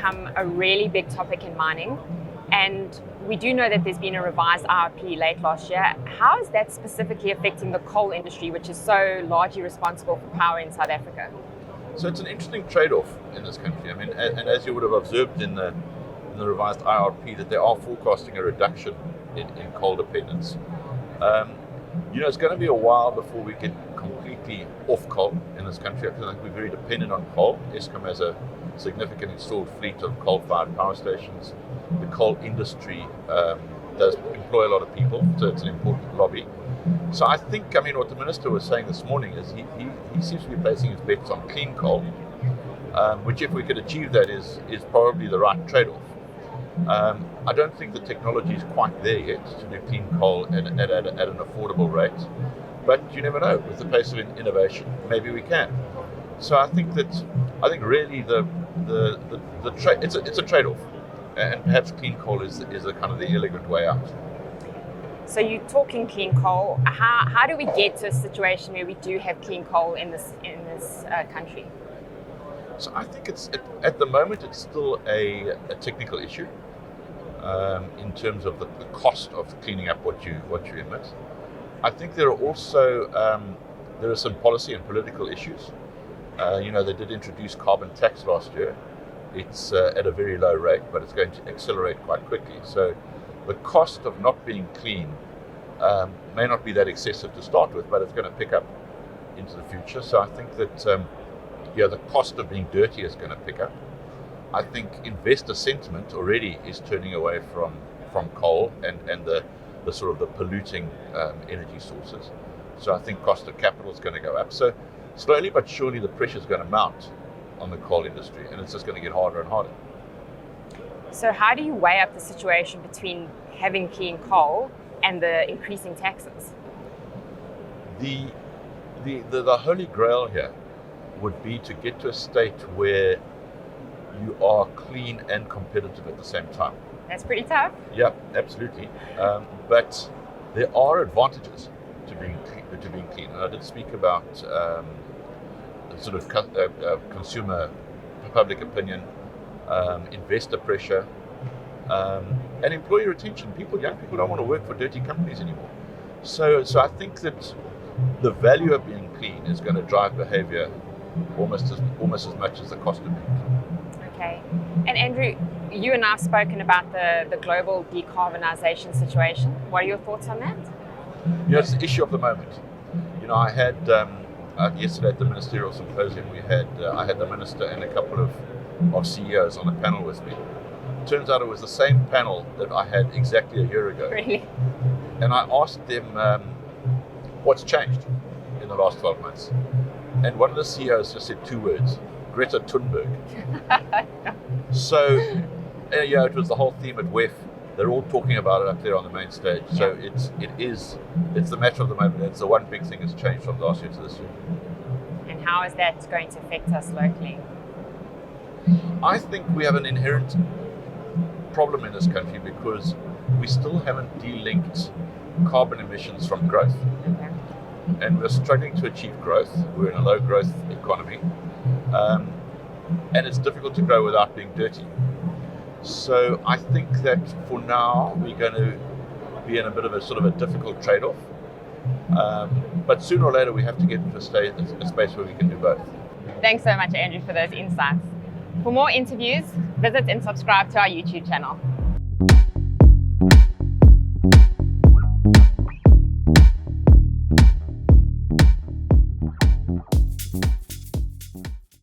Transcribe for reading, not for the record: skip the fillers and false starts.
become a really big topic in mining. And we do know that there's been a revised IRP late last year. How is that specifically affecting the coal industry, which is so largely responsible for power in South Africa? So it's an interesting trade-off in this country. I mean, and as you would have observed in the revised IRP, that they are forecasting a reduction in coal dependence. It's going to be a while before we get completely off coal in this country. I feel like we're very dependent on coal. Eskom has a significant installed fleet of coal-fired power stations. The coal industry does employ a lot of people, so it's an important lobby. So I think, what the minister was saying this morning is he seems to be placing his bets on clean coal, which if we could achieve that is probably the right trade-off. I don't think the technology is quite there yet to do clean coal at an affordable rate, but you never know. With the pace of innovation, maybe we can. So I think really it's a trade-off, and perhaps clean coal is a kind of the elegant way out. So you're talking clean coal. How do we get to a situation where we do have clean coal in this country? So I think at the moment it's still a technical issue in terms of the cost of cleaning up what you emit. I think there are also some policy and political issues. They did introduce carbon tax last year. It's at a very low rate, but it's going to accelerate quite quickly. So the cost of not being clean may not be that excessive to start with, but it's going to pick up into the future. So I think that the cost of being dirty is going to pick up. I think investor sentiment already is turning away from coal and the sort of the polluting energy sources. So I think cost of capital is going to go up. So slowly but surely the pressure is going to mount on the coal industry, and it's just going to get harder and harder. So how do you weigh up the situation between having clean coal and the increasing taxes? The Holy Grail here would be to get to a state where you are clean and competitive at the same time. That's pretty tough. Yeah, absolutely. But there are advantages to being clean. And I did speak about sort of consumer public opinion, investor pressure, and employee retention. Young people don't want to work for dirty companies anymore. So I think that the value of being clean is going to drive behavior almost as much as the cost of being clean. Okay. And Andrew, you and I have spoken about the global decarbonisation situation. What are your thoughts on that? It's the issue of the moment. I had yesterday at the ministerial symposium, I had the minister and a couple of CEOs on a panel with me. Turns out it was the same panel that I had exactly a year ago. Really? And I asked them what's changed in the last 12 months. And one of the CEOs just said 2 words: Greta Thunberg. So, it was the whole theme at WEF. They're all talking about it up there on the main stage. Yeah. So it's the matter of the moment. It's the one big thing that's changed from last year to this year. And how is that going to affect us locally? I think we have an inherent problem in this country because we still haven't delinked carbon emissions from growth. Okay. And we're struggling to achieve growth. We're in a low growth economy. And it's difficult to grow without being dirty. So I think that for now we're going to be in a bit of a difficult trade-off. But sooner or later we have to get into a space where we can do both. Thanks so much, Andrew, for those insights. For more interviews, visit and subscribe to our YouTube channel.